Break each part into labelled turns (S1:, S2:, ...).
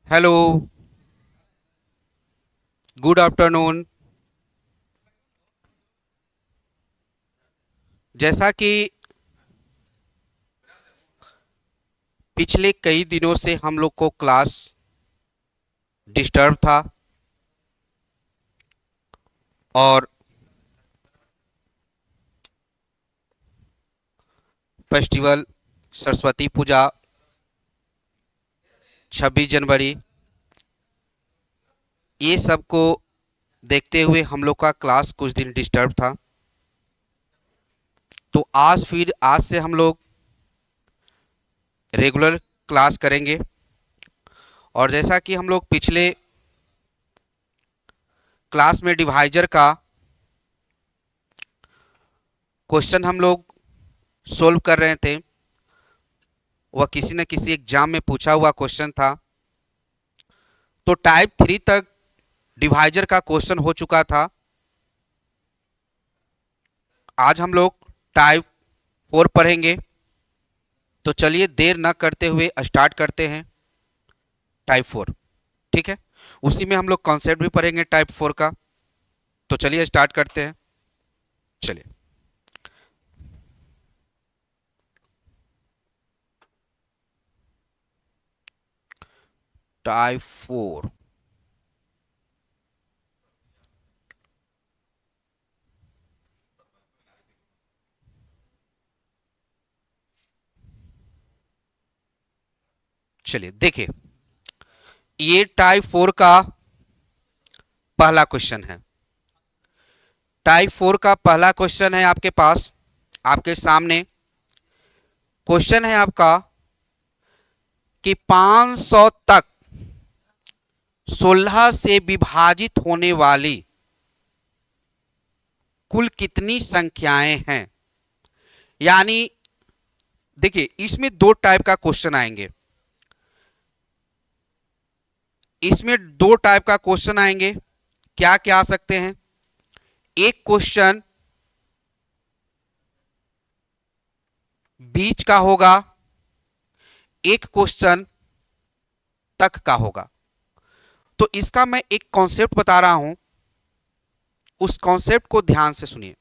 S1: Hello. Good afternoon. जैसा कि पिछले कई दिनों से हम लोग को क्लास डिस्टर्ब था और फेस्टिवल, सरस्वती पूजा, 26 जनवरी, ये सब को देखते हुए हम लोग का क्लास कुछ दिन डिस्टर्ब था। तो आज से हम लोग रेगुलर क्लास करेंगे। और जैसा कि हम लोग पिछले क्लास में डिवाइजर का क्वेश्चन हम लोग सोल्व कर रहे थे, वह किसी न किसी एग्जाम में पूछा हुआ क्वेश्चन था। तो टाइप 3 तक डिवाइजर का क्वेश्चन हो चुका था। आज हम लोग टाइप 4 पढ़ेंगे। तो चलिए देर न करते हुए स्टार्ट करते हैं टाइप 4। ठीक है, उसी में हम लोग कॉन्सेप्ट भी पढ़ेंगे टाइप 4 का। तो चलिए स्टार्ट करते हैं। चलिए, टाइप 4। चलिए देखिए, ये टाइप 4 का पहला क्वेश्चन है। टाइप 4 का पहला क्वेश्चन है आपके पास, आपके सामने क्वेश्चन है आपका कि 500 तक 16 से विभाजित होने वाली कुल कितनी संख्याएं हैं। यानी देखिए, इसमें दो टाइप का क्वेश्चन आएंगे। इसमें दो टाइप का क्वेश्चन आएंगे। क्या क्या आ सकते हैं? एक क्वेश्चन बीच का होगा, एक क्वेश्चन तक का होगा। तो इसका मैं एक कॉन्सेप्ट बता रहा हूं, उस कॉन्सेप्ट को ध्यान से सुनिए।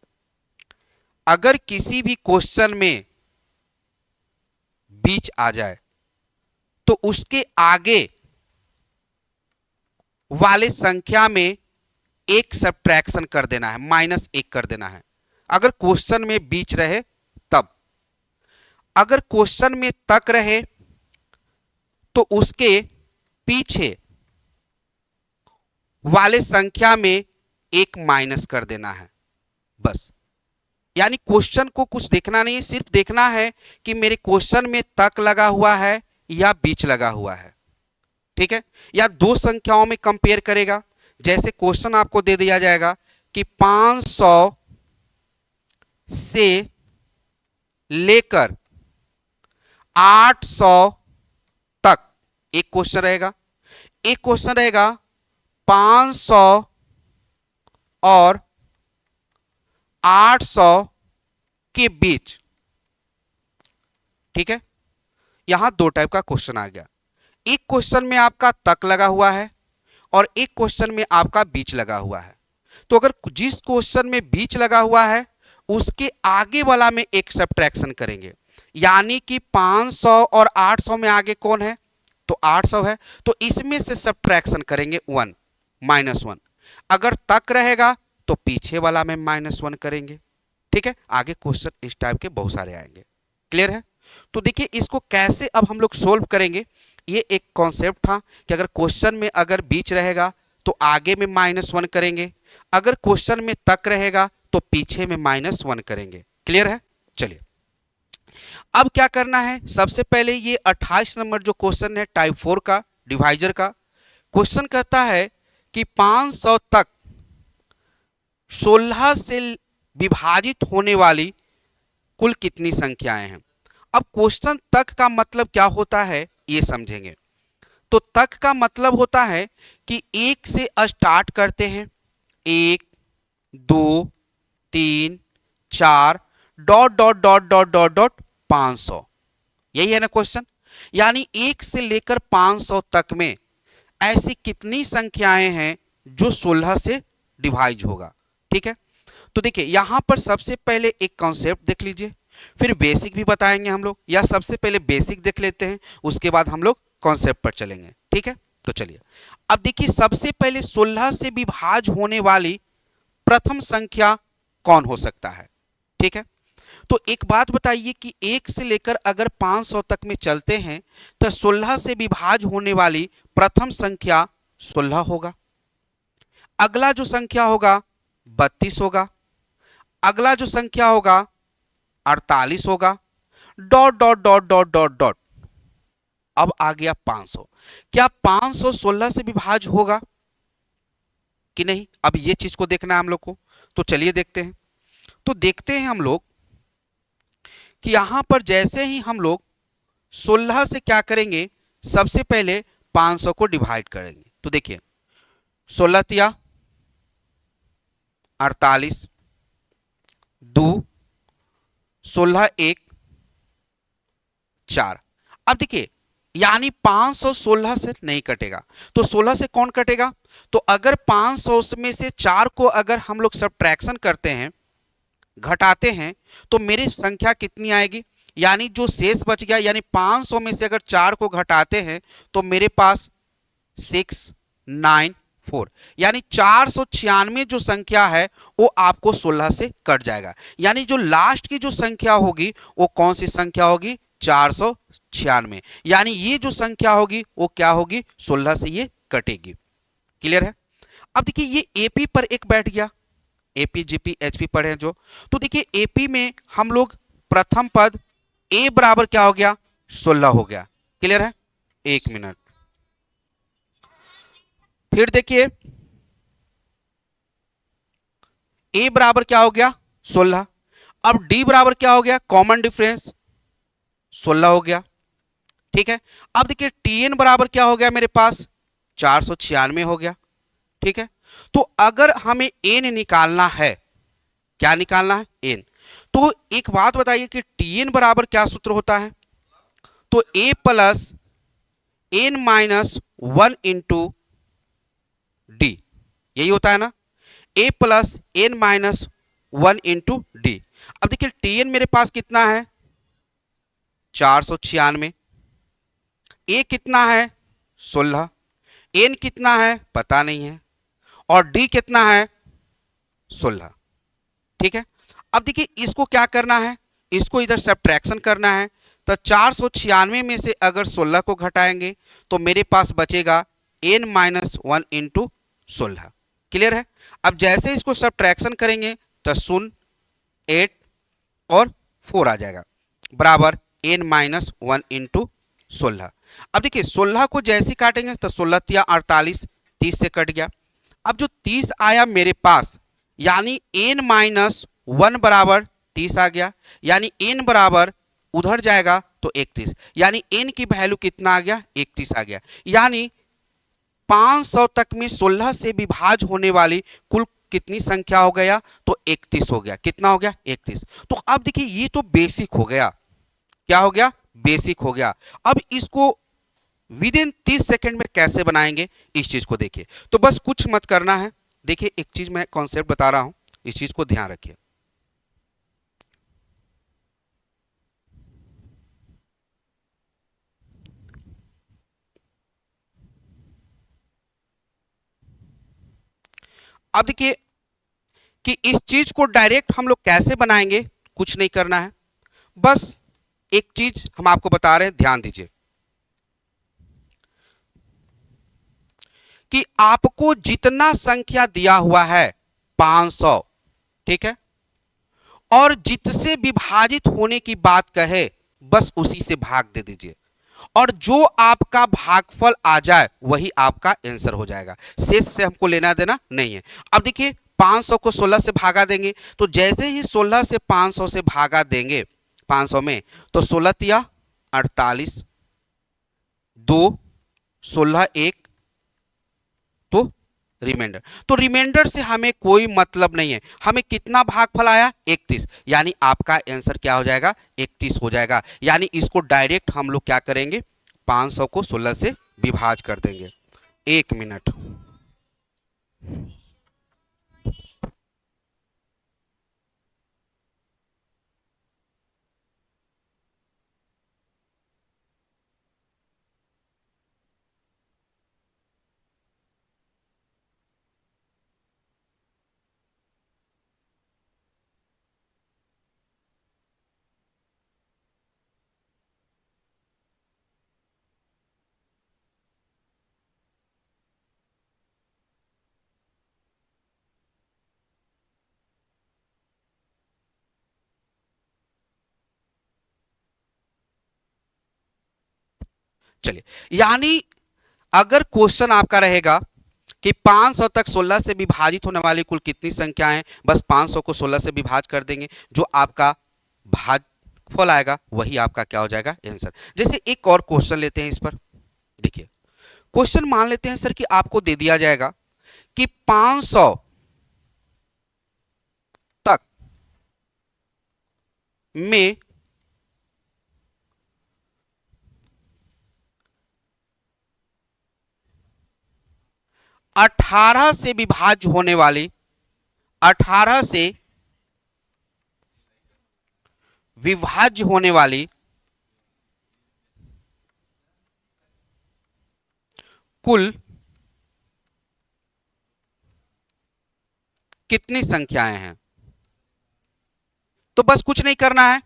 S1: अगर किसी भी क्वेश्चन में बीच आ जाए तो उसके आगे वाले संख्या में एक सब्ट्रैक्शन कर देना है, -1 कर देना है। अगर क्वेश्चन में बीच रहे तब। अगर क्वेश्चन में तक रहे तो उसके पीछे वाले संख्या में एक माइनस कर देना है, बस। यानी क्वेश्चन को कुछ देखना नहीं है, सिर्फ देखना है कि मेरे क्वेश्चन में तक लगा हुआ है या बीच लगा हुआ है। ठीक है, या दो संख्याओं में कंपेयर करेगा। जैसे क्वेश्चन आपको दे दिया जाएगा कि 500 से लेकर 800 तक एक क्वेश्चन रहेगा। एक क्वेश्चन रहेगा 500 और 800 के बीच। ठीक है, यहां दो टाइप का क्वेश्चन आ गया। एक क्वेश्चन में आपका तक लगा हुआ है और एक क्वेश्चन में आपका बीच लगा हुआ है। तो अगर जिस क्वेश्चन में बीच लगा हुआ है उसके आगे वाला में एक सब्ट्रैक्शन करेंगे। यानी कि 500 और 800 में आगे कौन है? तो 800 है। तो इसमें से सब्ट्रैक्शन करेंगे 1, -1। अगर तक रहेगा तो पीछे वाला में -1 करेंगे। ठीक है, आगे क्वेश्चन इस टाइप के बहुत सारे आएंगे। क्लियर है? तो देखिए, इसको कैसे अब हम लोग सोल्व करेंगे। ये एक कॉन्सेप्ट था कि अगर क्वेश्चन में अगर बीच रहेगा तो आगे में -1 करेंगे, अगर क्वेश्चन में तक रहेगा तो पीछे में -1 करेंगे। क्लियर है? चलिए, अब क्या करना है। सबसे पहले ये 28 नंबर जो क्वेश्चन है टाइप 4 का डिवाइजर का क्वेश्चन कहता है कि 500 तक 16 से विभाजित होने वाली कुल कितनी संख्याएं हैं। अब क्वेश्चन तक का मतलब क्या होता है ये समझेंगे। तो तक का मतलब होता है कि एक से स्टार्ट करते हैं, 1 2 3 4 dot dot dot dot dot dot 500। यही है ना क्वेश्चन। यानी 1 से लेकर 500 तक में ऐसी कितनी संख्याएं हैं जो 16 से डिवाइड होगा। ठीक है, तो देखिए यहां पर सबसे पहले एक कॉन्सेप्ट देख लीजिए, फिर बेसिक भी बताएंगे हम लोग, या सबसे पहले बेसिक देख लेते हैं, उसके बाद हम लोग कॉन्सेप्ट पर चलेंगे। ठीक है, तो चलिए अब देखिए सबसे पहले 16 से विभाज्य होने वाली प्रथम संख्या कौन हो सकता है। ठीक है, तो एक बात बताइए कि 1 से लेकर अगर 500 तक में चलते हैं तो 16 से विभाज्य होने वाली प्रथम संख्या 16 होगा। अगला जो संख्या होगा 32 होगा। अगला जो संख्या होगा 48 होगा। Dot dot dot dot dot dot. अब आ गया 500। क्या 500 16 से विभाज्य होगा कि नहीं? अब ये चीज को देखना है हम लोग को, तो चलिए देखते हैं। तो देखते हैं हम लोग कि यहां पर जैसे ही हम लोग 16 से क्या करेंगे, सबसे पहले 500 को डिवाइड करेंगे। तो देखिए 16 तिया 48, 2 16 1 4। अब देखिए यानी 500 16 से नहीं कटेगा, तो 16 से कौन कटेगा? तो अगर 500 में से 4 को अगर हम लोग सब्ट्रैक्शन करते हैं, घटाते हैं, तो मेरी संख्या कितनी आएगी? यानी जो शेष बच गया, यानी 500 में से अगर 4 को घटाते हैं तो मेरे पास 694, यानी 496 जो संख्या है वो आपको 16 से कट जाएगा। यानी जो लास्ट की जो संख्या होगी वो कौन सी संख्या होगी? 496। यानी ये जो संख्या होगी वो क्या होगी? 16 से ये कटेगी। क्लियर है? अब देखिए ये एपी पर एक बैठ गया, एपी जीपी एचपी पढ़े जो, तो देखिए एपी में हम लोग प्रथम पद ए बराबर क्या हो गया? 16 हो गया। क्लियर है? एक मिनट, फिर देखिए ए बराबर क्या हो गया? 16। अब डी बराबर क्या हो गया? कॉमन डिफरेंस 16 हो गया। ठीक है, अब देखिए टीएन बराबर क्या हो गया मेरे पास? 496 हो गया। ठीक है, तो अगर हमें एन निकालना है, क्या निकालना है? एन। तो एक बात बताइए कि टीएन बराबर क्या सूत्र होता है? तो A plus N minus 1 into D, यही होता है ना? A plus N minus 1 into D. अब देखिए टीएन मेरे पास कितना है? 496। ए कितना है? 16। एन कितना है? पता नहीं है। और डी कितना है? 16। ठीक है, अब देखिए इसको क्या करना है? इसको इधर सब्ट्रैक्शन करना है। तो 496 में से अगर 16 को घटाएंगे तो मेरे पास बचेगा n माइनस 1 इंटू 16। क्लियर है? अब जैसे इसको सब्ट्रैक्शन करेंगे तो 0 8 और 4 आ जाएगा, बराबर n माइनस 1 इंटू 16। अब देखिए 16 को जैसे काटेंगे तो 16 तिया 48, 30 से कट गया। अब जो 30 आया मेरे पास, यानी n माइनस 1 बराबर 30 आ गया, यानी n बराबर उधर जाएगा तो 31, यानी n की वैल्यू कितना आ गया? 31 आ गया। यानी 500 तक में 16 से विभाज्य होने वाली कुल कितनी संख्या हो गया? तो 31 हो गया। कितना हो गया? 31। तो अब देखिए ये तो बेसिक हो गया। क्या हो गया? बेसिक हो गया। अब इसको विद इन 30 सेकेंड में कैसे बनाएंगे इस चीज को देखिए। तो बस कुछ मत करना है, देखिए एक चीज मैं कॉन्सेप्ट बता रहा हूं, इस चीज को ध्यान रखिए। अब देखिए कि इस चीज को डायरेक्ट हम लोग कैसे बनाएंगे, कुछ नहीं करना है, बस एक चीज हम आपको बता रहे हैं, ध्यान दीजिए कि आपको जितना संख्या दिया हुआ है 500, ठीक है, और जिससे विभाजित होने की बात कहे बस उसी से भाग दे दीजिए, और जो आपका भागफल आ जाए वही आपका आंसर हो जाएगा। शेष से हमको लेना देना नहीं है। अब देखिए 500 को 16 से भागा देंगे, तो जैसे ही 16 से 500 से भागा देंगे 500 में, तो 16 तिया 48, 2 16 1, तो रिमाइंडर। तो रिमाइंडर से हमें कोई मतलब नहीं है, हमें कितना भागफल आया? 31, यानी आपका आंसर क्या हो जाएगा? 31 हो जाएगा। यानी इसको डायरेक्ट हम लोग क्या करेंगे? 500 को 16 से विभाज कर देंगे। एक मिनट। चलिए, यानी अगर क्वेश्चन आपका रहेगा कि 500 तक 16 से विभाजित होने वाली कुल कितनी संख्याएं हैं, बस 500 को 16 से विभाजित कर देंगे, जो आपका भागफल आएगा वही आपका क्या हो जाएगा, आंसर। जैसे एक और क्वेश्चन लेते हैं इस पर। देखिए, क्वेश्चन मान लेते हैं सर कि आपको दे दिया जाएगा कि 500 तक में 18 से विभाज्य होने वाली 18 से विभाज्य होने वाली कुल कितनी संख्याएं हैं। तो बस कुछ नहीं करना है,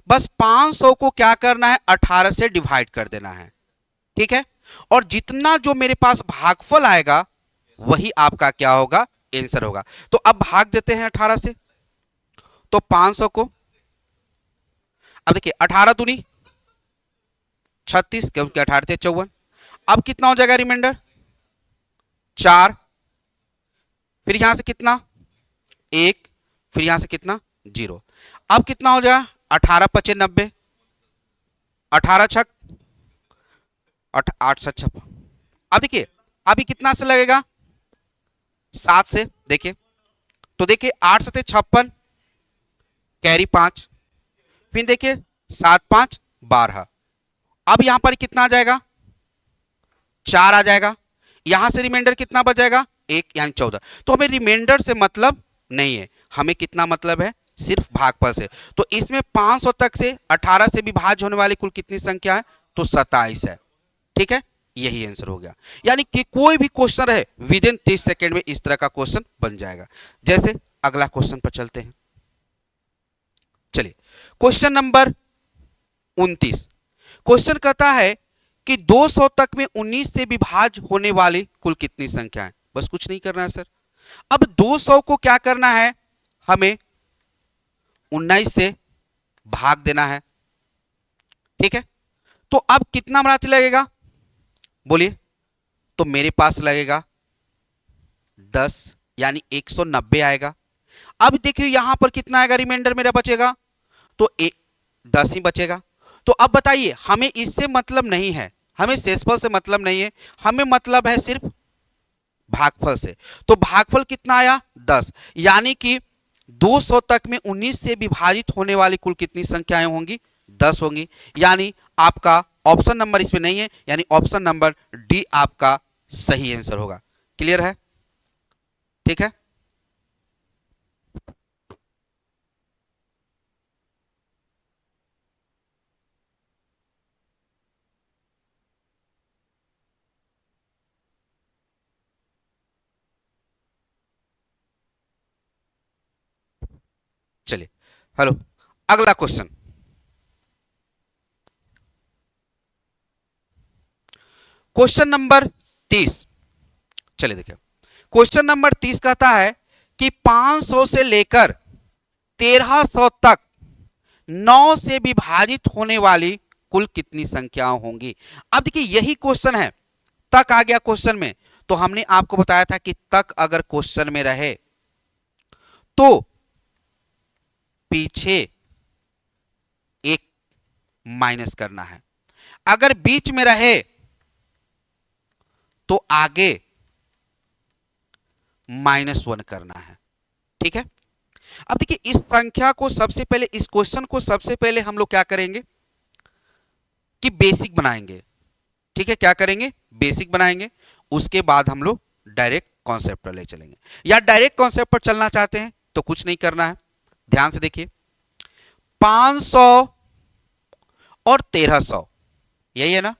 S1: बस 500 को क्या करना है, 18 से डिवाइड कर देना है, ठीक है। और जितना जो मेरे पास भागफल आएगा वही आपका क्या होगा, आंसर होगा। तो अब भाग देते हैं 18 से, तो 500 को, अब देखिए 18 दूनी 36, क्योंकि 18 थे 54। अब कितना हो जाएगा रिमाइंडर, 4, फिर यहां से कितना 1, फिर यहां से कितना 0। अब कितना हो जाएगा, 18 पचे 90, 18 छक 8 7 56। अब देखिए अभी कितना से लगेगा, 7 से। देखिए तो देखिए 8 7 56, कैरी 5, फिर देखिए 7 5 12। अब यहां पर कितना आ जाएगा, 4 आ जाएगा। यहां से रिमाइंडर कितना बच जाएगा, 1, यानी 14। तो हमें रिमाइंडर से मतलब नहीं है, हमें कितना मतलब है, सिर्फ भागफल से। तो इसमें 500 तक से 18 से विभाज्य होने वाली कुल कितनी संख्या है, तो 27 है, ठीक है। यही आंसर हो गया। यानी कि कोई भी क्वेश्चन रहे विद इन 30 सेकेंड में इस तरह का क्वेश्चन बन जाएगा। जैसे अगला क्वेश्चन पर चलते हैं। चलिए, क्वेश्चन नंबर 29। क्वेश्चन कहता है कि 200 तक में 19 से विभाज्य होने वाली कुल कितनी संख्या है। बस कुछ नहीं करना है सर। अब 200 को क्या करना है, हमें 19 से भाग देना है, ठीक है। तो अब कितना बनाते लगेगा, बोलिए। तो मेरे पास लगेगा 10, यानी 190 आएगा। अब देखिए यहां पर कितना आएगा, रिमाइंडर मेरा बचेगा, तो 10 ही बचेगा। तो अब बताइए, हमें इससे मतलब नहीं है, हमें शेषफल से मतलब नहीं है, हमें मतलब है सिर्फ भागफल से। तो भागफल कितना आया, 10। यानी कि 200 तक में 19 से विभाजित होने वाली कुल कितनी संख्याएं होंगी, 10 होंगी। यानी आपका ऑप्शन नंबर इसमें नहीं है, यानी ऑप्शन नंबर डी आपका सही आंसर होगा। क्लियर है, ठीक है। चलिए, हेलो, अगला क्वेश्चन। Question number 30। चलिए देखिए, क्वेश्चन नंबर 30 कहता है कि 500 से लेकर 1300 तक 9 से विभाजित होने वाली कुल कितनी संख्याएं होंगी। अब देखिए यही क्वेश्चन है, तक आ गया क्वेश्चन में। तो हमने आपको बताया था कि तक अगर क्वेश्चन में रहे तो पीछे एक माइनस करना है, अगर बीच में रहे तो आगे -1 करना है, ठीक है। अब देखिए इस संख्या को सबसे पहले, इस क्वेश्चन को सबसे पहले हम लोग क्या करेंगे कि बेसिक बनाएंगे, ठीक है। क्या करेंगे, बेसिक बनाएंगे। उसके बाद हम लोग डायरेक्ट कॉन्सेप्ट पर ले चलेंगे। या डायरेक्ट कॉन्सेप्ट पर चलना चाहते हैं तो कुछ नहीं करना है, ध्यान से देखिए 500 और 1300, यही है ना।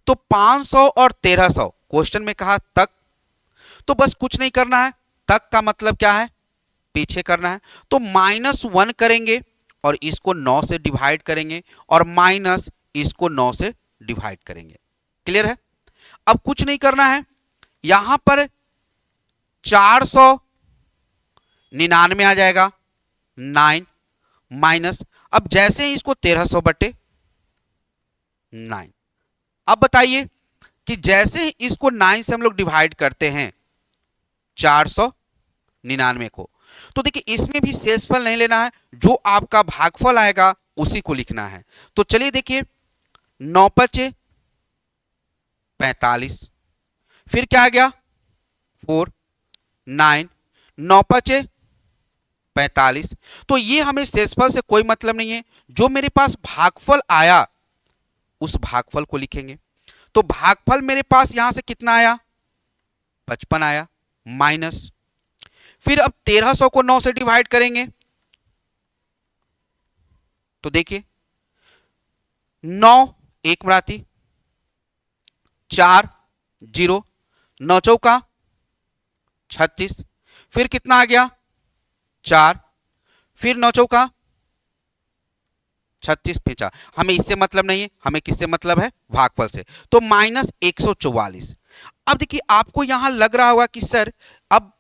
S1: तो 500 और 1300 क्वेश्चन में कहा तक, तो बस कुछ नहीं करना है, तक का मतलब क्या है, पीछे करना है। तो -1 करेंगे और इसको 9 से डिवाइड करेंगे और माइनस इसको 9 से डिवाइड करेंगे। क्लियर है। अब कुछ नहीं करना है, यहां पर 499 आ जाएगा 9 माइनस, अब जैसे ही इसको 1300 बटे 9। अब बताइए कि जैसे ही इसको 9 से हम लोग डिवाइड करते हैं 499 को, तो देखिए इसमें भी शेषफल नहीं लेना है, जो आपका भागफल आएगा उसी को लिखना है। तो चलिए देखिए 9 पचे 45, फिर क्या आ गया 4 9, 9 पचे 45। तो ये हमें शेषफल से कोई मतलब नहीं है, जो मेरे पास भागफल आया उस भागफल को लिखेंगे। तो भागफल मेरे पास यहां से कितना आया 55 आया माइनस, फिर अब 1300 को 9 से डिवाइड करेंगे तो देखिए 9 एक मराती 4 0, 9 चौका 36, फिर कितना आ गया 4, फिर 9 चौका 36 फिर 4। हमें इससे मतलब नहीं है, हमें किससे मतलब है, भागफल से। तो -144। अब देखिए आपको यहां लग रहा होगा कि सर अब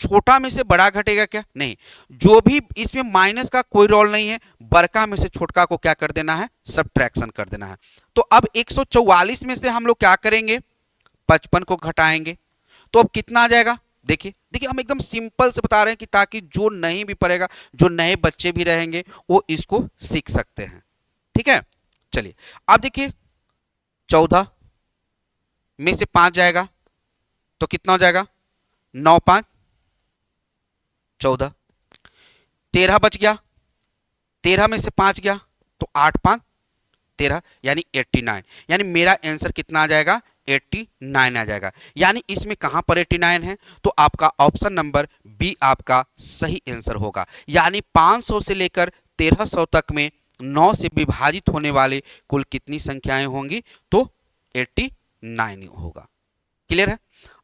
S1: छोटा में से बड़ा घटेगा क्या, नहीं, जो भी इसमें माइनस का कोई रोल नहीं है, बड़का में से छोटका को क्या कर देना है, सब्ट्रैक्शन कर देना है। तो अब 144 में से हम लोग क्या करेंगे 55 को घटाएंगे, तो अब कितना आ जाएगा, देखिए देखिए हम एकदम सिंपल से बता रहे हैं कि ताकि जो नहीं भी पढ़ेगा, जो नए बच्चे भी रहेंगे वो इसको सीख सकते हैं। ठीक है, चलिए अब देखिए 14 में से 5 जाएगा तो कितना हो जाएगा 9 5 14, 13 बच गया, 13 में से 5 गया तो 8 5 13, यानी 89, यानी मेरा आंसर कितना आ जाएगा 89 आ जाएगा। यानी इसमें कहां पर 89 है, तो आपका ऑप्शन नंबर बी आपका सही आंसर होगा। यानी 500 से लेकर 1300 तक में 9 से विभाजित होने वाले कुल कितनी संख्याएं होंगी, तो 89 होगा। क्लियर है।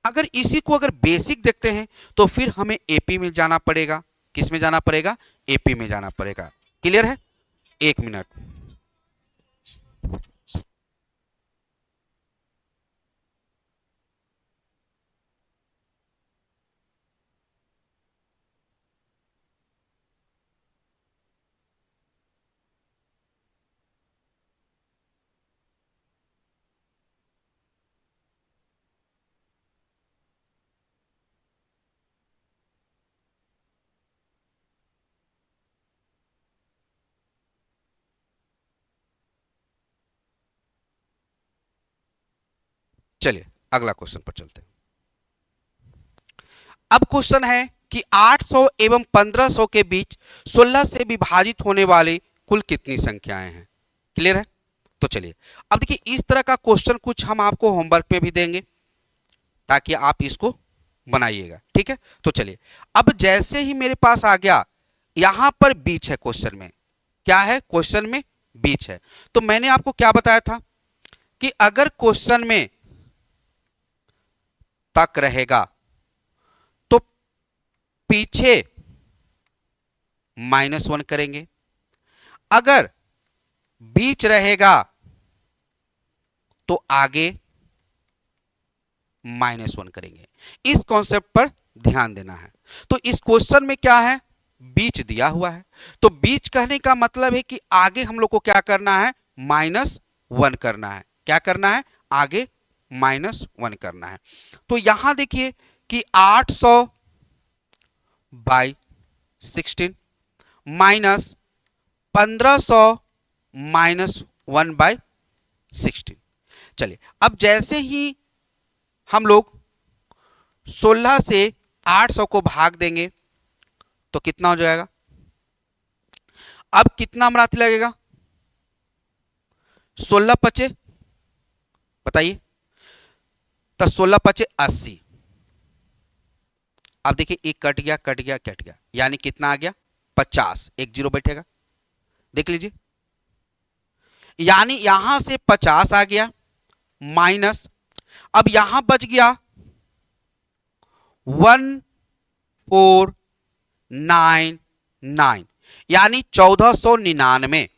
S1: अगर इसी को अगर बेसिक देखते हैं तो फिर हमें एपी में जाना पड़ेगा। किस में जाना पड़ेगा, एपी में जाना पड़ेगा। क्लियर है। 1 मिनट। चलिए अगला क्वेश्चन पर चलते हैं। अब क्वेश्चन है कि 800 एवं 1500 के बीच 16 से विभाजित होने वाले कुल कितनी संख्याएं हैं। क्लियर है। तो चलिए अब देखिए इस तरह का क्वेश्चन कुछ हम आपको होमवर्क पे भी देंगे ताकि आप इसको बनाइएगा। ठीक है, तो चलिए अब जैसे ही मेरे पास आ गया, यहां पर बीच है क्वेश्चन में, क्या है क्वेश्चन में बीच है। तो मैंने आपको क्या बताया था कि अगर क्वेश्चन में तक रहेगा तो पीछे -1 करेंगे, अगर बीच रहेगा तो आगे -1 करेंगे। इस कॉन्सेप्ट पर ध्यान देना है। तो इस क्वेश्चन में क्या है, बीच दिया हुआ है, तो बीच कहने का मतलब है कि आगे हम लोग को क्या करना है, -1 करना है। क्या करना है, आगे -1 करना है। तो यहां देखिए कि 800 बाई 16 माइनस 1500 -1 बाई 16। चलिए अब जैसे ही हम लोग 16 से 800 को भाग देंगे तो कितना हो जाएगा, अब कितना अमराती लगेगा, 16 पचे बताइए तो 16 पचे 80। अब देखिए एक कट गया कट गया कट गया, यानी कितना आ गया 50, एक जीरो बैठेगा, देख लीजिए, यानी यहां से 50 आ गया माइनस, अब यहां बच गया 1499, यानी 1499।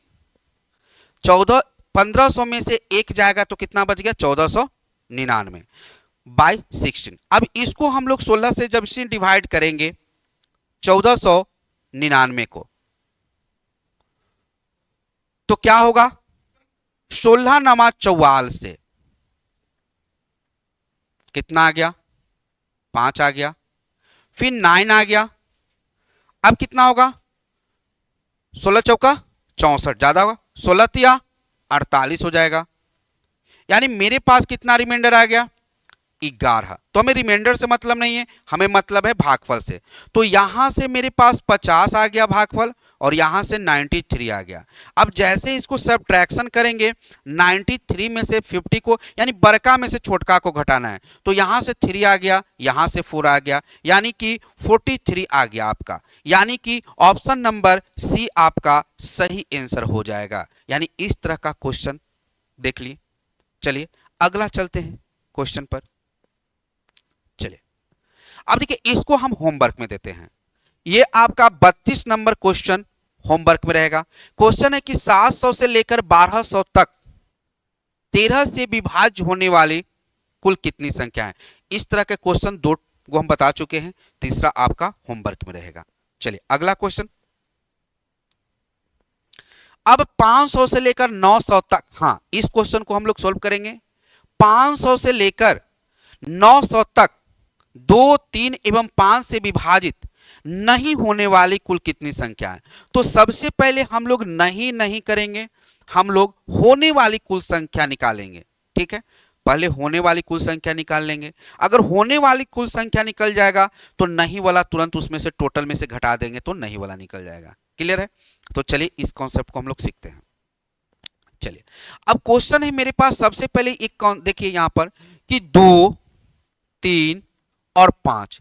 S1: 1500 में से एक जाएगा तो कितना बच गया 1499 बाई 16। अब इसको हम लोग 16 से जब से डिवाइड करेंगे 1499 को, तो क्या होगा 16 नमा 44 से कितना आ गया 5 आ गया, फिर 9 आ गया, अब कितना होगा 16 चौका 64, ज्यादा होगा 16 तिया 48 हो जाएगा, यानी मेरे पास कितना रिमाइंडर आ गया 11। तो हमें रिमाइंडर से मतलब नहीं है, हमें मतलब है भागफल से। तो यहां से मेरे पास 50 आ गया भागफल और यहां से 93 आ गया। अब जैसे इसको सब्ट्रैक्शन करेंगे 93 में से 50 को, यानी बड़का में से छोटका को घटाना है, तो यहां से 3 आ गया, यहां से 4 आ गया, यानी कि 43 आ गया आपका, यानी कि ऑप्शन नंबर सी आपका सही आंसर हो जाएगा। यानी इस तरह का क्वेश्चन देख लिए। चलिए अगला चलते हैं क्वेश्चन पर। चलिए अब देखिए इसको हम होमवर्क में देते हैं, ये आपका 32 नंबर क्वेश्चन होमवर्क में रहेगा। क्वेश्चन है कि 700 से लेकर 1200 तक 13 से विभाज्य होने वाली कुल कितनी संख्या है। इस तरह के क्वेश्चन दो को हम बता चुके हैं, तीसरा आपका होमवर्क में रहेगा। चलिए अगला क्वेश्चन, अब 500 से लेकर 900 तक, हाँ इस क्वेश्चन को हम लोग सोल्व करेंगे। 500 से लेकर 900 तक 2, 3 एवं 5 से विभाजित नहीं होने वाली कुल कितनी संख्या है। तो सबसे पहले हम लोग नहीं करेंगे, हम लोग होने वाली कुल संख्या निकालेंगे। ठीक है, पहले होने वाली कुल संख्या निकाल लेंगे। अगर होने वाली कुल संख्या निकल जाएगा तो नहीं वाला तुरंत उसमें से टोटल में से घटा देंगे तो नहीं वाला निकल जाएगा। क्लियर है? तो चलिए इस कॉन्सेप्ट को हम लोग सीखते हैं। चलिए अब क्वेश्चन है मेरे पास, सबसे पहले एक देखिए यहां पर कि 2, 3 और 5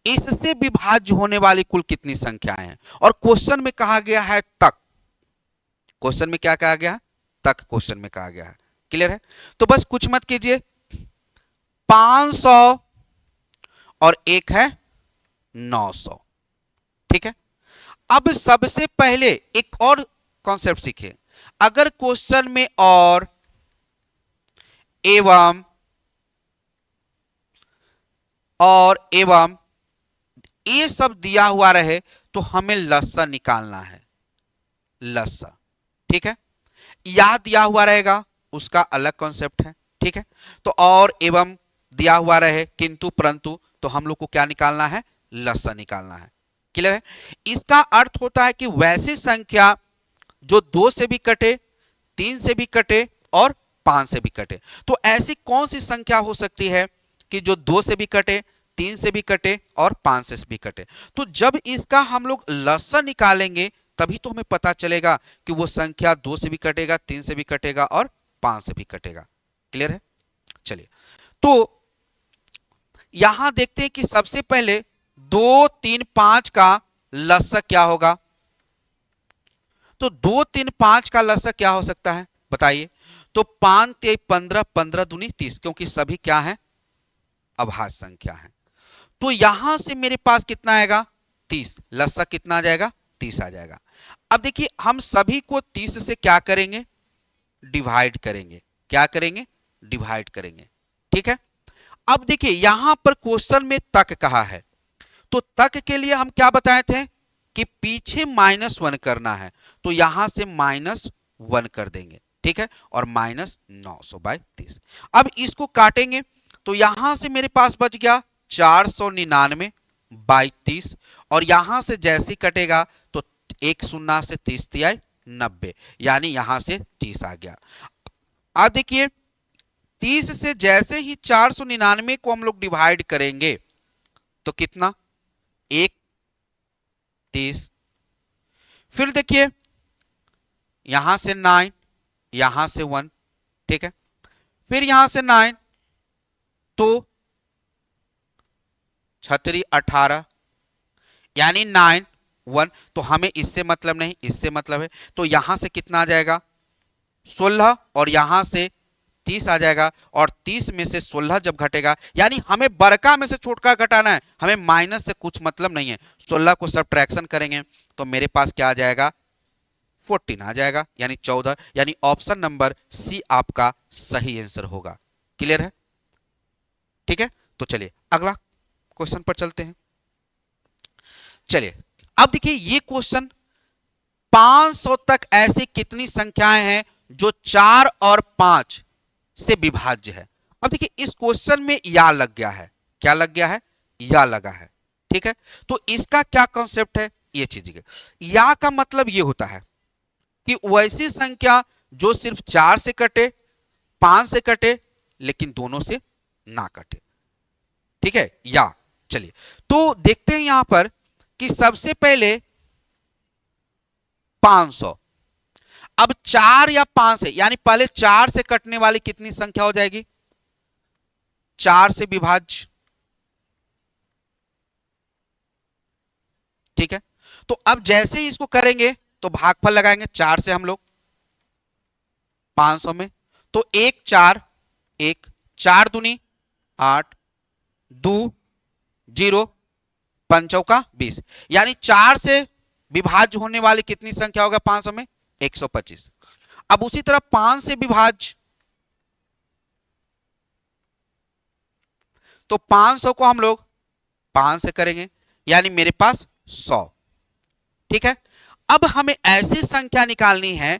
S1: इससे विभाज्य होने वाली कुल कितनी संख्याएं हैं। और क्वेश्चन में कहा गया है तक, क्वेश्चन में क्या कहा गया है तक, क्वेश्चन में कहा गया है। क्लियर है? तो बस कुछ मत कीजिए, 500 और एक है 900। ठीक है, अब सबसे पहले एक और कॉन्सेप्ट सीखिए। अगर क्वेश्चन में और एवं ये सब दिया हुआ रहे तो हमें लस्सा निकालना है, लस्सा। ठीक है, यह दिया हुआ रहेगा उसका अलग कॉन्सेप्ट है। ठीक है, तो और एवं दिया हुआ रहे किंतु परंतु, तो हम लोग को क्या निकालना है, लस्सा निकालना है। क्लियर है? इसका अर्थ होता है कि वैसी संख्या जो 2 से भी कटे, 3 से भी कटे और 5 से भी कटे। तो ऐसी कौन सी संख्या हो सकती है कि जो 2 से भी कटे, 3 से भी कटे और 5 से भी कटे। तो जब इसका हम लोग लस्सा निकालेंगे तभी तो हमें पता चलेगा कि वो संख्या 2 से भी कटेगा, 3 से भी कटेगा और 5 से भी कटेगा। क्लियर है? चलिए तो यहां देखते हैं कि सबसे पहले 2, 3, 5 का लस्सा क्या होगा। तो 2, 3, 5 का लस्सा क्या हो सकता है बताइए। तो 5, 3, 15, 15 दूनी 30, क्योंकि सभी क्या है अभाज्य संख्या है। तो यहां से मेरे पास कितना आएगा 30, लस्सा कितना आ जाएगा 30 आ जाएगा। अब देखिए हम सभी को 30 से क्या करेंगे, डिवाइड करेंगे। क्या करेंगे, डिवाइड करेंगे। ठीक है, अब देखिए यहां पर क्वेश्चन में तक कहा है, तो तक के लिए हम क्या बताए थे कि पीछे -1 करना है, तो यहां से -1 कर देंगे। ठीक है, और -900/30। अब इसको काटेंगे तो यहां से मेरे पास बच गया 499/30, और यहां से जैसे कटेगा तो 1 शून्य से 30 तियाई 90, यानी यहां से 30 आ गया। अब देखिए 30 से जैसे ही 499 को हम लोग डिवाइड करेंगे तो कितना 1, 30, फिर देखिए यहां से 9, यहां से 1। ठीक है, फिर यहां से 9, तो 6 18 यानी 9 1, तो हमें इससे मतलब नहीं, इससे मतलब है। तो यहां से कितना आ जाएगा 16 और यहां से 30 आ जाएगा, और 30 में से 16 जब घटेगा, यानी हमें बड़का में से छोटका घटाना है, हमें माइनस से कुछ मतलब नहीं है। 16 को सब्ट्रैक्शन करेंगे तो मेरे पास क्या आ जाएगा 14 आ जाएगा, यानी 14, यानी ऑप्शन नंबर सी आपका सही आंसर होगा। क्लियर है? ठीक है, तो चलिए अगला क्वेश्चन पर चलते हैं। चलिए अब देखिए ये क्वेश्चन 500 तक ऐसी कितनी संख्याएं हैं जो 4 और 5 से विभाज्य है। अब देखिए इस क्वेश्चन में या लग गया है, क्या लग गया है, या लगा है। ठीक है, तो इसका क्या कॉन्सेप्ट है ये चीज, या का मतलब ये होता है कि वैसी संख्या जो सिर्फ 4 से कटे, 5 से कटे, लेकिन दोनों से ना कटे। ठीक है, या चलिए तो देखते हैं यहां पर कि सबसे पहले 500, अब 4 या 5 से, यानी पहले 4 से कटने वाली कितनी संख्या हो जाएगी 4 से विभाज्य। ठीक है, तो अब जैसे ही इसको करेंगे तो भागफल लगाएंगे 4 से हम लोग 500 में, तो 1 4 1, 4 दूनी 8, 2 0, 5 चौका 20, यानी 4 से विभाज्य होने वाली कितनी संख्या होगा 500 में 125। अब उसी तरह 5 से विभाज्य, तो 500 को हम लोग 5 से करेंगे, यानी मेरे पास 100। ठीक है, अब हमें ऐसी संख्या निकालनी है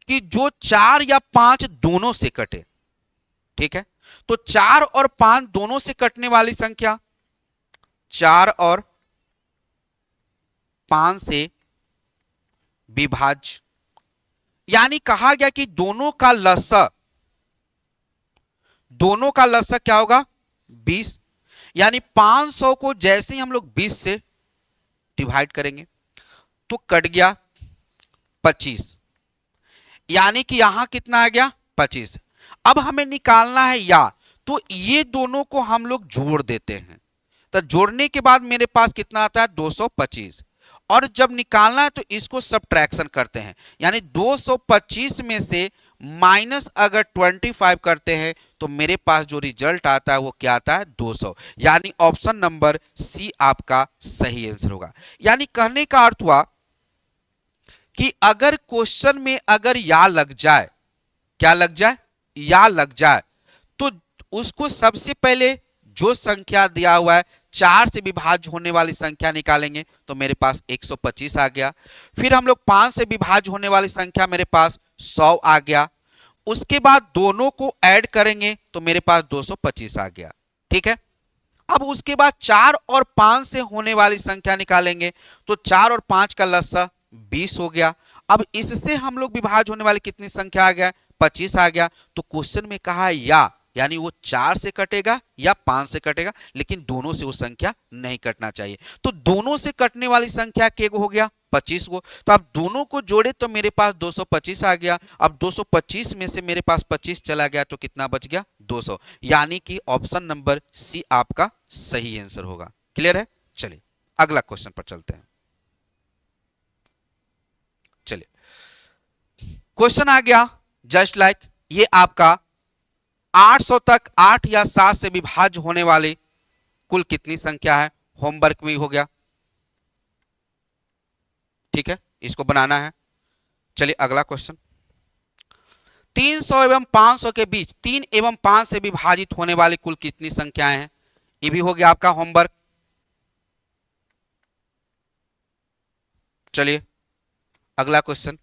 S1: कि जो 4 या 5 दोनों से कटे। ठीक है, तो 4 और 5 दोनों से कटने वाली संख्या 4 और 5 से विभाज्य, यानी कहा गया कि दोनों का लसा क्या होगा 20, यानी 500 को जैसे ही हम लोग 20 से डिवाइड करेंगे तो कट गया 25, यानी कि यहां कितना आ गया 25। अब हमें निकालना है या, तो ये दोनों को हम लोग जोड़ देते हैं, तो जोड़ने के बाद मेरे पास कितना आता है 225, और जब निकालना है तो इसको सब्ट्रैक्शन करते हैं, यानी 225 में से माइनस अगर 25 करते हैं तो मेरे पास जो रिजल्ट आता है वो क्या आता है 200, यानी ऑप्शन नंबर सी आपका सही आंसर होगा। यानी कहने का अर्थ हुआ कि अगर क्वेश्चन में अगर या लग जाए, क्या लग जाए, या लग जाए, तो उसको सबसे पहले जो संख्या दिया हुआ है 4 से विभाज्य होने वाली संख्या निकालेंगे तो मेरे पास 125 आ गया, फिर हम लोग 5 से विभाज्य होने वाली संख्या मेरे पास 100 आ गया, उसके बाद दोनों को ऐड करेंगे तो मेरे पास 225 आ गया। ठीक है, अब उसके बाद 4 और 5 से होने वाली संख्या निकालेंगे तो 4 और 5 का लस्सा 20 हो गया। अब इससे हम लोग विभाज्य होने वाली कितनी संख्या आ गया 25 आ गया। तो क्वेश्चन में कहा है या, यानी वो 4 से कटेगा या 5 से कटेगा, लेकिन दोनों से वो संख्या नहीं कटना चाहिए। तो दोनों से कटने वाली संख्या के हो गया 25 को, तो अब दोनों को जोड़े तो मेरे पास 225 आ गया। अब 225 में से मेरे पास 25 चला गया तो कितना बच गया 200, यानी कि ऑप्शन नंबर सी आपका सही आंसर होगा। क्लियर है? चलिए अगला क्वेश्चन पर चलते हैं। चलिए क्वेश्चन आ गया जस्ट लाइक ये आपका 800 तक 8 या 7 से विभाज्य होने वाली कुल कितनी संख्या है, होमवर्क में हो गया। ठीक है, इसको बनाना है। चलिए अगला क्वेश्चन, 300 एवं 500 के बीच 3 एवं 5 से विभाजित होने वाली कुल कितनी संख्याएं हैं, ये भी हो गया आपका होमवर्क। चलिए अगला क्वेश्चन,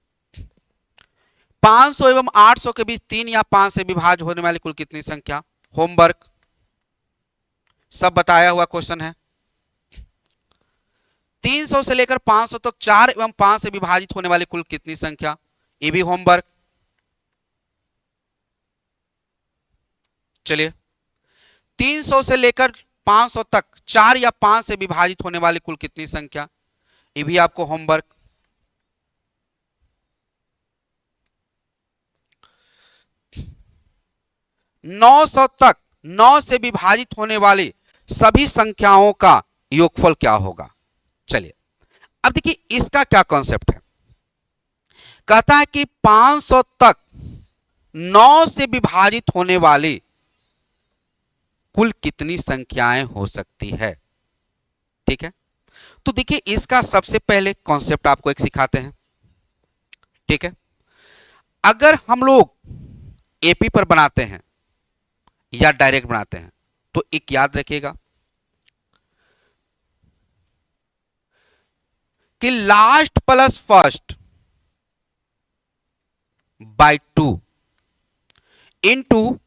S1: 500 एवं 800 के बीच 3 या 5 से विभाज्य होने वाली कुल कितनी संख्या, होमवर्क सब बताया हुआ क्वेश्चन है। 300 से लेकर 500 तक 4 एवं 5 से विभाजित होने वाली कुल कितनी संख्या, ये भी होमवर्क। चलिए 300 से लेकर 500 तक 4 या 5 से विभाजित होने वाली कुल कितनी संख्या, ये भी आपको होमवर्क। 9 से विभाजित होने वाली सभी संख्याओं का योगफल क्या होगा। चलिए अब देखिए इसका क्या कॉन्सेप्ट है। कहता है कि 500 तक 9 से विभाजित होने वाली कुल कितनी संख्याएं हो सकती है। ठीक है, तो देखिए इसका सबसे पहले कॉन्सेप्ट आपको एक सिखाते हैं। ठीक है, अगर हम लोग एपी पर बनाते हैं या डायरेक्ट बनाते हैं तो एक याद रखिएगा कि last plus first by 2 into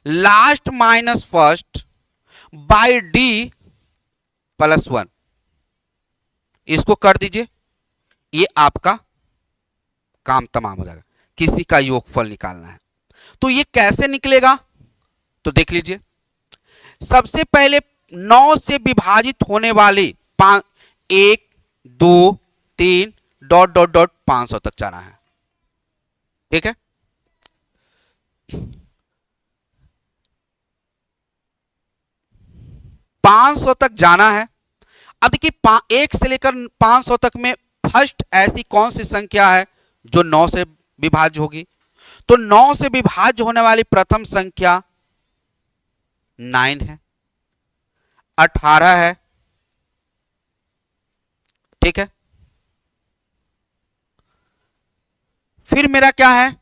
S1: last minus first by D plus 1, इसको कर दीजिए, ये आपका काम तमाम हो जाएगा। किसी का योगफल निकालना है तो ये कैसे निकलेगा, तो देख लीजिए। सबसे पहले 9 से विभाजित होने वाली 1 2 3 डॉट डॉट डॉट 500 तक जाना है। ठीक है, पांच सौ तक जाना है। अब देखिए 1 से लेकर 500 तक में फर्स्ट ऐसी कौन सी संख्या है जो 9 से विभाज्य होगी, तो 9 से विभाज्य होने वाली प्रथम संख्या 9 है, 18 है। ठीक है, फिर मेरा क्या है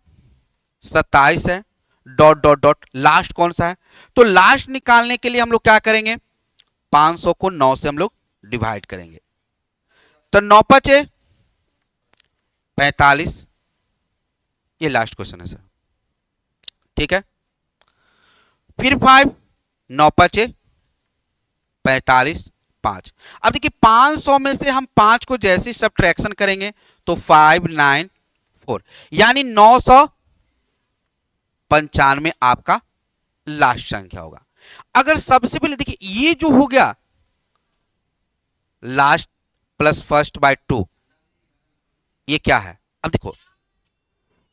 S1: 27 है, डॉट डॉट डॉट लास्ट कौन सा है, तो लास्ट निकालने के लिए हम लोग क्या करेंगे 500 को 9 से हम लोग डिवाइड करेंगे, तो 9 पचे 45, ये लास्ट क्वेश्चन है सर। ठीक है, फिर 5 9 पचे 45 5। अब देखिए 500 में से हम 5 को जैसे सब्ट्रैक्शन करेंगे तो 594, यानी 995 आपका लास्ट संख्या होगा। अगर सबसे पहले देखिए ये जो हो गया लास्ट प्लस फर्स्ट बाय 2, ये क्या है, अब देखो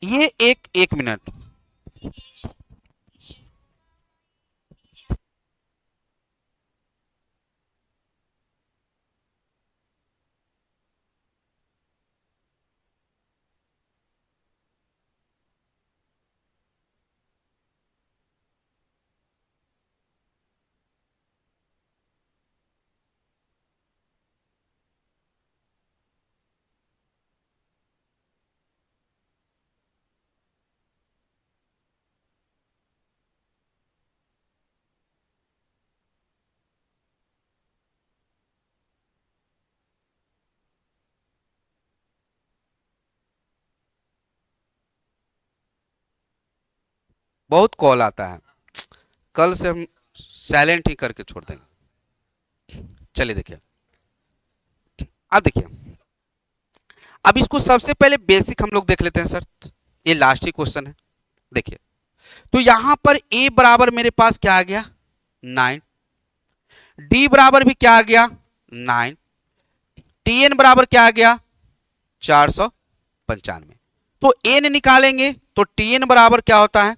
S1: ये एक मिनट, बहुत कॉल आता है, कल से हम साइलेंट ही करके छोड़ देंगे। चलिए देखिए, अब देखिए अब इसको सबसे पहले बेसिक हम लोग देख लेते हैं सर, ये लास्ट ही क्वेश्चन है। देखिए तो यहां पर a बराबर मेरे पास क्या आ गया 9, d बराबर भी क्या आ गया 9, tn बराबर क्या आ गया 495, तो n निकालेंगे तो tn बराबर क्या होता है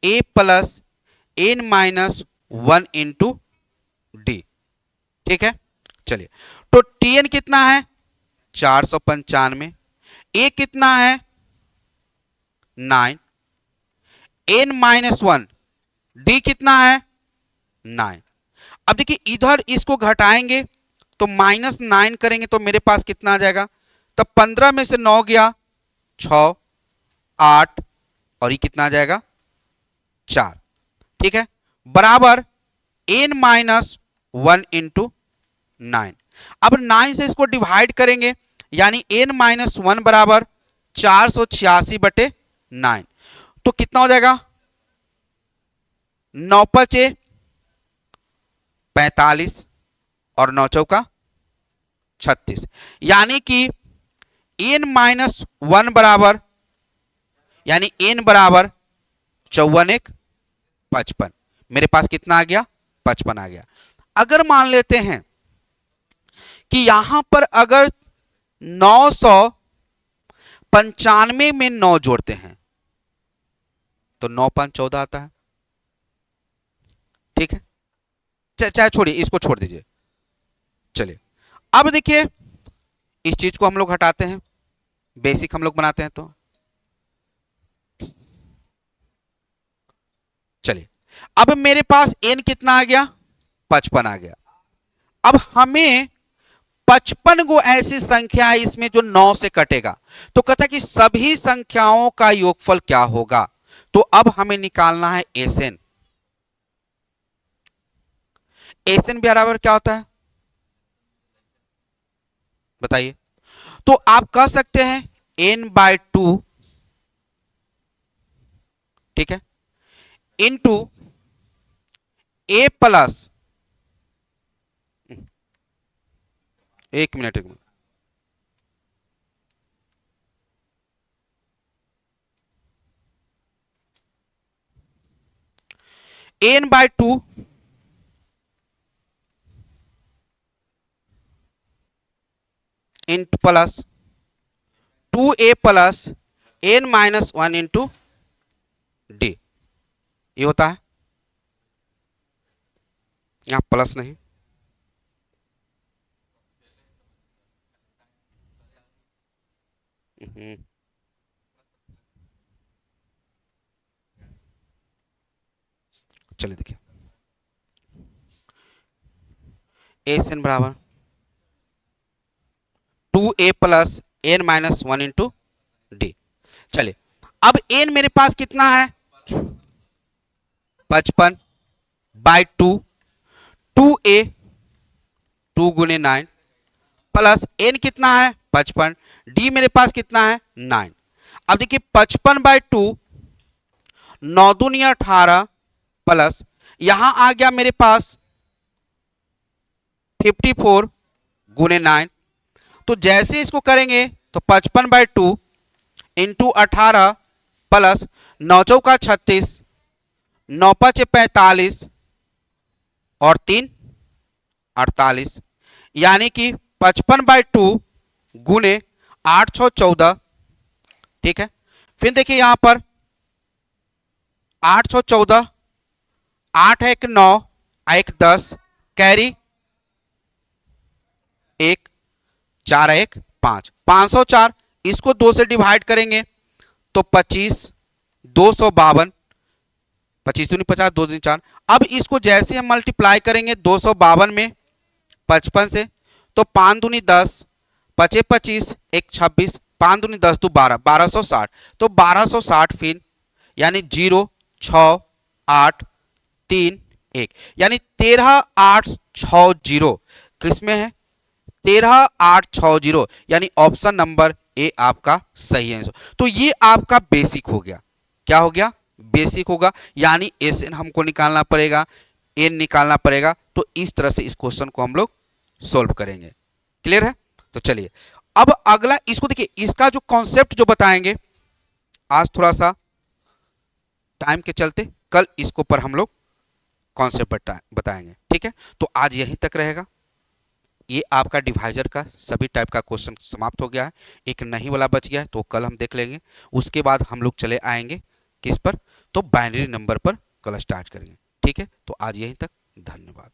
S1: a plus n minus 1 into D. ठीक है, चलिए तो tn कितना है 495, a कितना है 9, n माइनस 1, d कितना है 9। अब देखिए इधर इसको घटाएंगे तो -9 करेंगे तो मेरे पास कितना आ जाएगा, तब 15 में से 9 गया 6 8 और ये कितना आ जाएगा 4। ठीक है, बराबर n माइनस 1 इंटू 9। अब 9 से इसको डिवाइड करेंगे यानी n माइनस 1 बराबर 486 बटे 9, तो कितना हो जाएगा 9 पचे 45 और 9 चौका 36, यानी कि n माइनस 1 बराबर यानी n बराबर 54 1 55, मेरे पास कितना आ गया 55 आ गया। अगर मान लेते हैं कि यहां पर अगर 995 में 9 जोड़ते हैं तो 9×5 = 14 आता है। ठीक है, चाहे छोड़िए, इसको छोड़ दीजिए। चलिए अब देखिए, इस चीज को हम लोग हटाते हैं, बेसिक हम लोग बनाते हैं। तो चलिए, अब मेरे पास n कितना आ गया, 55 आ गया। अब हमें 55 गो ऐसी संख्या है इसमें जो 9 से कटेगा, तो कहता है कि सभी संख्याओं का योगफल क्या होगा। तो अब हमें निकालना है एसएन। एसएन बराबर क्या होता है बताइए। तो आप कह सकते हैं n/2, ठीक है, इंटू a प्लस, एक minute, n/2 into plus 2a plus n-1 into D, ये होता है। यहां प्लस नहीं, चलिए देखिए, एस एन बराबर 2a plus n-1 into D. चलिए, अब n मेरे पास कितना है, 55/2, 2a 2 गुने 9 प्लस n कितना है 55, d मेरे पास कितना है 9। अब देखिए 55/2, 9 दूनी 18 प्लस यहां आ गया मेरे पास 54 गुने 9। तो जैसे इसको करेंगे तो 55/2 इंटू 18 प्लस 9×4 = 36, 9×5 = 45 और 3 48, यानी कि 55/2 गुने 8×6 = 14। ठीक है, फिर देखिए यहां पर 8×6 = 14, 8 है 1 9, 1 10, कैरी 1, 4 1 5, 504। इसको 2 से डिवाइड करेंगे तो 25, 252, 25 दूनी 50, 2 दूनी 4। अब इसको जैसे हम मल्टीप्लाई करेंगे 252 में 55 से, तो 5 दूनी 10, 5 25, 1 26, 5 दूनी 10 2 12, 1260। तो 1260 फिर, यानी 0 6 8 3 1, यानी 13860 किसमें है, 13860, यानी ऑप्शन नंबर ए आपका सही आंसर। तो ये आपका बेसिक हो गया। क्या हो गया, बेसिक होगा, यानी एस एन हमको निकालना पड़ेगा, एन निकालना पड़ेगा। तो इस तरह से इस क्वेश्चन को हम लोग सोल्व करेंगे। क्लियर है। तो चलिए अब अगला इसको देखिए, इसका जो कॉन्सेप्ट जो बताएंगे, आज थोड़ा सा टाइम के चलते कल इसको पर हम लोग कॉन्सेप्ट बताएंगे। ठीक है, तो आज यहीं तक रहेगा। ये आपका डिवाइजर का सभी टाइप का क्वेश्चन समाप्त हो गया है। एक नहीं वाला बच गया है, तो कल हम देख लेंगे। उसके बाद हम लोग चले आएंगे किस पर, तो बाइनरी नंबर पर कल स्टार्ट करेंगे। ठीक है, तो आज यहीं तक, धन्यवाद।